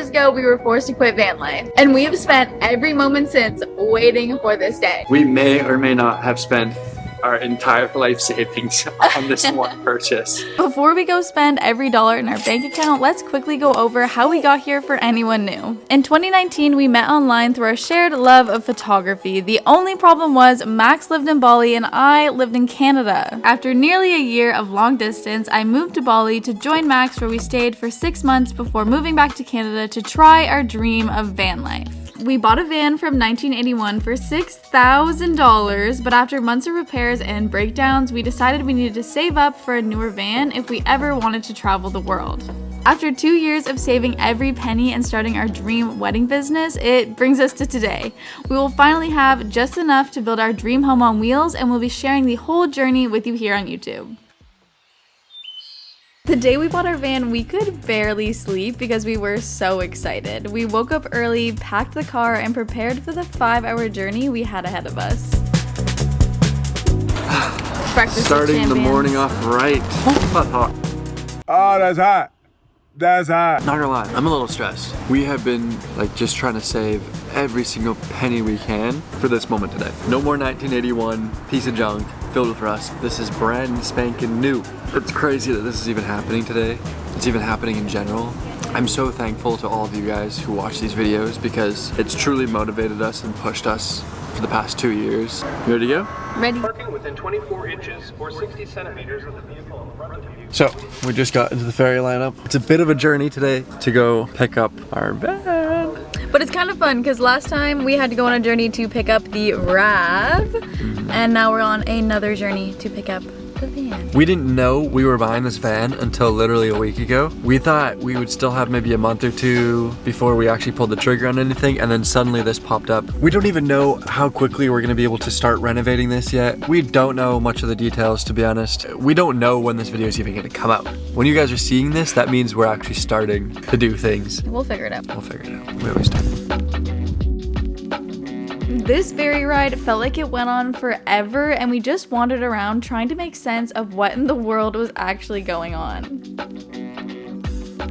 years ago, we were forced to quit van life, and we have spent every moment since waiting for this day. We may or may not have spent our entire life savings on this one purchase. Before we go spend every dollar in our bank account, let's quickly go over how we got here for anyone new. In 2019, we met online through our shared love of photography. The only problem was Max lived in Bali and I lived in Canada. After nearly a year of long distance, I moved to Bali to join Max, where we stayed for 6 months before moving back to Canada to try our dream of van life. We bought a van from 1981 for $6,000, but after months of repairs and breakdowns, we decided we needed to save up for a newer van if we ever wanted to travel the world. After 2 years of saving every penny and starting our dream wedding business, it brings us to today. We will finally have just enough to build our dream home on wheels, and we'll be sharing the whole journey with you here on YouTube. The day we bought our van, we could barely sleep because we were so excited. We woke up early, packed the car, and prepared for the 5-hour journey we had ahead of us. Breakfast Starting the morning off right. Hot. Oh, that's hot. That's hot. Not gonna lie, I'm a little stressed. We have been like just trying to save every single penny we can for this moment today. No more 1981 piece of junk filled with rust. This is brand spanking new. It's crazy that this is even happening today. It's even happening in general. I'm so thankful to all of you guys who watch these videos because it's truly motivated us and pushed us for the past 2 years. You ready to go? Ready. Parking within 24 inches or 60 centimeters of the vehicle in front of you. So, we just got into the ferry lineup. It's a bit of a journey today to go pick up our van. But it's kind of fun because last time we had to go on a journey to pick up the RAV, and now we're on another journey to pick up the van. We didn't know we were buying this van until literally a week ago. We thought we would still have maybe a month or two before we actually pulled the trigger on anything, and then suddenly this popped up. We don't even know how quickly we're gonna be able to start renovating this yet. We don't know much of the details, to be honest. We don't know when this video is even gonna come out. When you guys are seeing this, that means we're actually starting to do things. We'll figure it out. We'll figure it out. We always do. This ferry ride felt like it went on forever, and we just wandered around trying to make sense of what in the world was actually going on.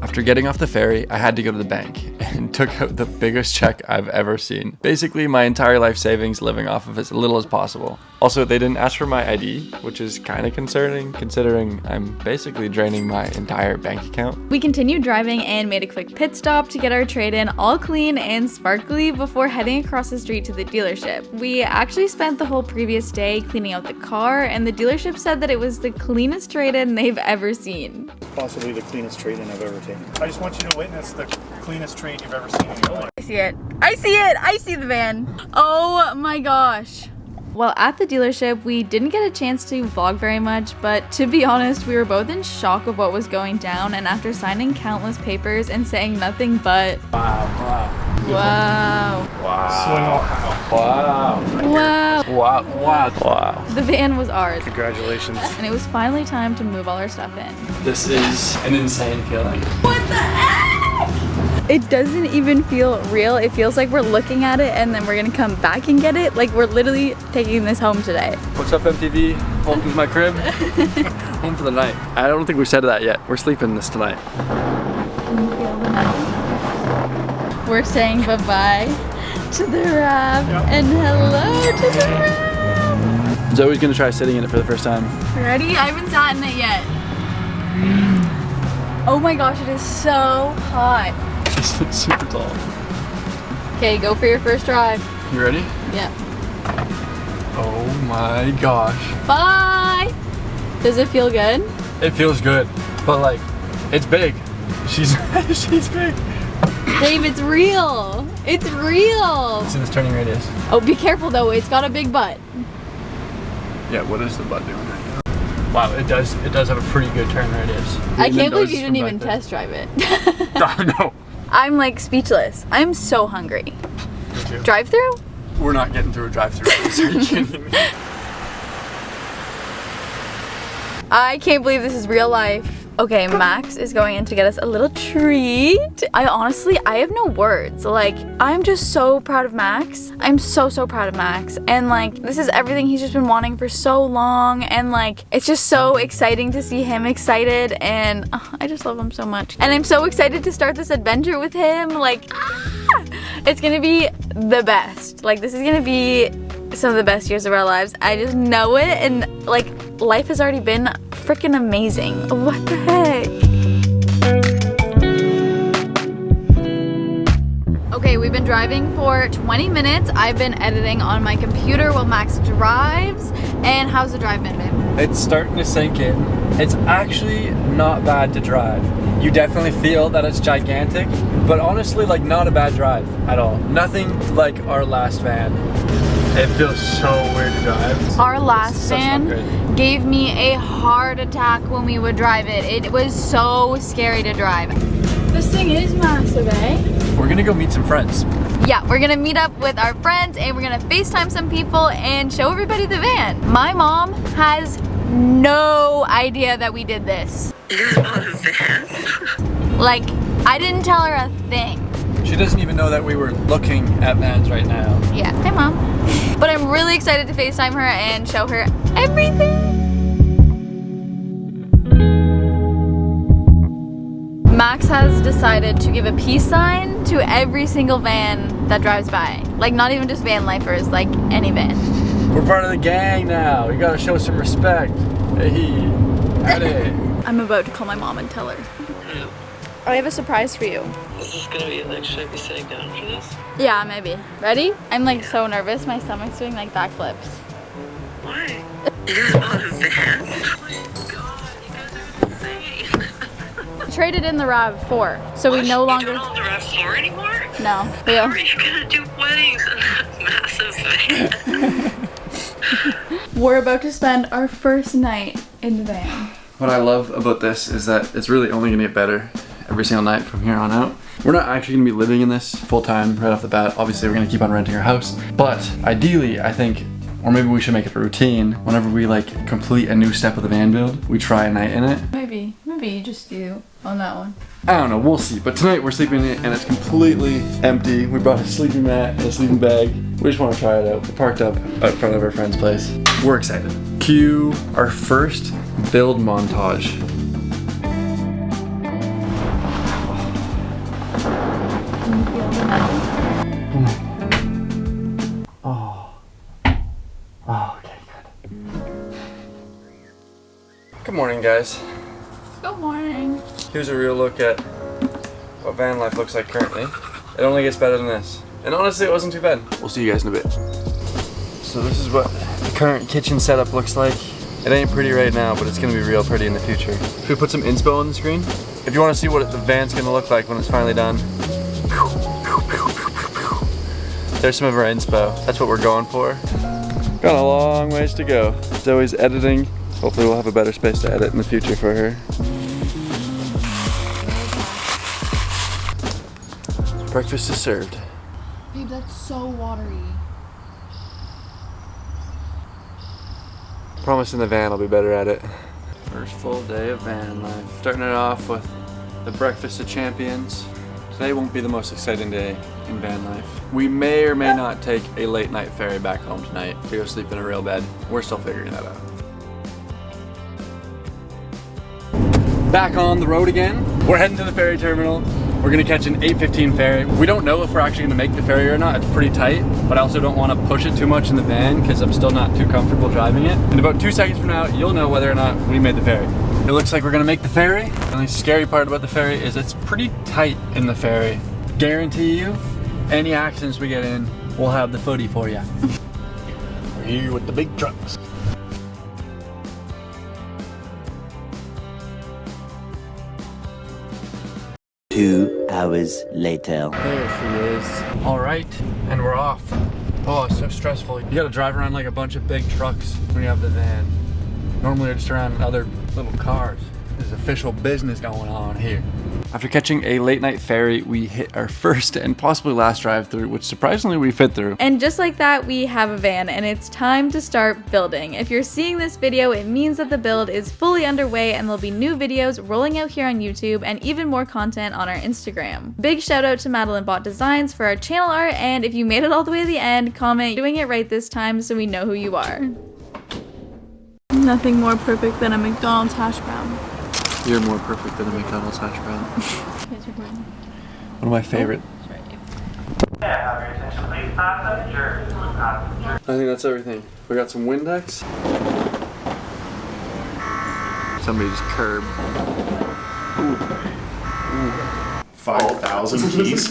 After getting off the ferry, I had to go to the bank and took out the biggest check I've ever seen. Basically, my entire life savings living off of as little as possible. Also, they didn't ask for my ID, which is kind of concerning considering I'm basically draining my entire bank account. We continued driving and made a quick pit stop to get our trade-in all clean and sparkly before heading across the street to the dealership. We actually spent the whole previous day cleaning out the car, and the dealership said that it was the cleanest trade-in they've ever seen. Possibly the cleanest trade-in I've ever taken. I just want you to witness the cleanest trade you've ever seen in your life. I see it. I see it. I see the van. Oh my gosh. While at the dealership, we didn't get a chance to vlog very much, but to be honest, we were both in shock of what was going down, and after signing countless papers and saying nothing but wow. The van was ours. Congratulations. And it was finally time to move all our stuff in. This is an insane feeling. What the heck? It doesn't even feel real. It feels like we're looking at it and then we're gonna come back and get it. Like we're literally taking this home today. What's up, MTV? Welcome to my crib. Home for the night. I don't think we've said that yet. We're sleeping this tonight. We're saying bye-bye to the RAV and hello to the RAV. Zoe's gonna try sitting in it for the first time. Ready? I haven't sat in it yet. Oh my gosh, it is so hot. It's super tall. Okay, go for your first drive. You ready? Yeah. Oh my gosh. Bye! Does it feel good? It feels good, but like, it's big. She's big. Dave, it's real. It's real. See this turning radius. Oh, be careful though. It's got a big butt. Yeah, what is the butt doing right now? Wow, it does have a pretty good turn radius. I can't believe you didn't even test drive it. No. I'm like speechless. I'm so hungry. Me too. Drive-through? We're not getting through a drive-through. Are you kidding me? I can't believe this is real life. Okay, Max is going in to get us a little treat. I have no words. Like, I'm just so proud of Max. I'm so proud of Max. And like, this is everything he's just been wanting for so long. And like, it's just so exciting to see him excited. And I just love him so much. And I'm so excited to start this adventure with him. Like, it's gonna be the best. Like, this is gonna be some of the best years of our lives. I just know it. And like, life has already been freaking amazing. What the heck? Okay, we've been driving for 20 minutes. I've been editing on my computer while Max drives. And how's the drive been, babe? It's starting to sink in. It's actually not bad to drive. You definitely feel that it's gigantic, but honestly, like, not a bad drive at all. Nothing like our last van. It feels so weird to drive. Our last van gave me a heart attack when we would drive it. It was so scary to drive. This thing is massive, eh? We're gonna go meet some friends. Yeah, we're gonna meet up with our friends and we're gonna FaceTime some people and show everybody the van. My mom has no idea that we did this. You bought a van? Like, I didn't tell her a thing. She doesn't even know that we were looking at vans right now. Yeah, hey mom. But I'm really excited to FaceTime her and show her everything. Max has decided to give a peace sign to every single van that drives by. Like, not even just van lifers, like any van. We're part of the gang now. We gotta show some respect. Hey, howdy. I'm about to call my mom and tell her. I have a surprise for you. Is this gonna be like, should I be sitting down for this? Yeah, maybe. Ready? I'm like so nervous. My stomach's doing like backflips. Why? You bought a van? Oh my god, you guys are insane. Traded in the RAV4, so we no longer. You don't own the RAV4 anymore? No. How are you gonna do weddings in that massive van? We're about to spend our first night in the van. What I love about this is that it's really only gonna get better every single night from here on out. We're not actually gonna be living in this full time right off the bat. Obviously, we're gonna keep on renting our house, but ideally, I think, or maybe we should make it a routine. Whenever we like complete a new step of the van build, we try a night in it. Maybe you just do on that one. I don't know, we'll see. But tonight we're sleeping in it and it's completely empty. We brought a sleeping mat and a sleeping bag. We just want to try it out. We're parked up out front of our friend's place. We're excited. Cue our first build montage. Okay, good. Good morning, guys. Good morning. Here's a real look at what van life looks like currently. It only gets better than this. And honestly, it wasn't too bad. We'll see you guys in a bit. So this is what the current kitchen setup looks like. It ain't pretty right now, but it's gonna be real pretty in the future. Should we put some inspo on the screen? If you wanna see what the van's gonna look like when it's finally done, there's some of our inspo. That's what we're going for. Got a long ways to go. Zoe's editing. Hopefully we'll have a better space to edit in the future for her. Breakfast is served. Babe, that's so watery. Promise in the van I'll be better at it. First full day of van life. Starting it off with the breakfast of champions. Today won't be the most exciting day in van life. We may or may not take a late night ferry back home tonight to go sleep in a real bed. We're still figuring that out. Back on the road again. We're heading to the ferry terminal. We're gonna catch an 8:15 ferry. We don't know if we're actually gonna make the ferry or not. It's pretty tight, but I also don't wanna push it too much in the van because I'm still not too comfortable driving it. In about 2 seconds from now, you'll know whether or not we made the ferry. It looks like we're gonna make the ferry. The only scary part about the ferry is it's pretty tight in the ferry. Guarantee you, any accidents we get in, we'll have the footy for you. We're here with the big trucks. Two hours later. There she is. All right, and we're off. Oh, it's so stressful. You gotta drive around like a bunch of big trucks when you have the van. Normally you're just around other little cars. There's official business going on here. After catching a late night ferry, we hit our first and possibly last drive-through, which surprisingly we fit through. And just like that, we have a van and it's time to start building. If you're seeing this video, it means that the build is fully underway and there'll be new videos rolling out here on YouTube and even more content on our Instagram. Big shout out to Madeline Bot Designs for our channel art, and if you made it all the way to the end, comment doing it right this time so we know who you are. Nothing more perfect than a McDonald's hash brown. You're more perfect than a McDonald's hash brown. One of my favorite. I think that's everything. We got some Windex. Somebody just curbed. 5,000 keys.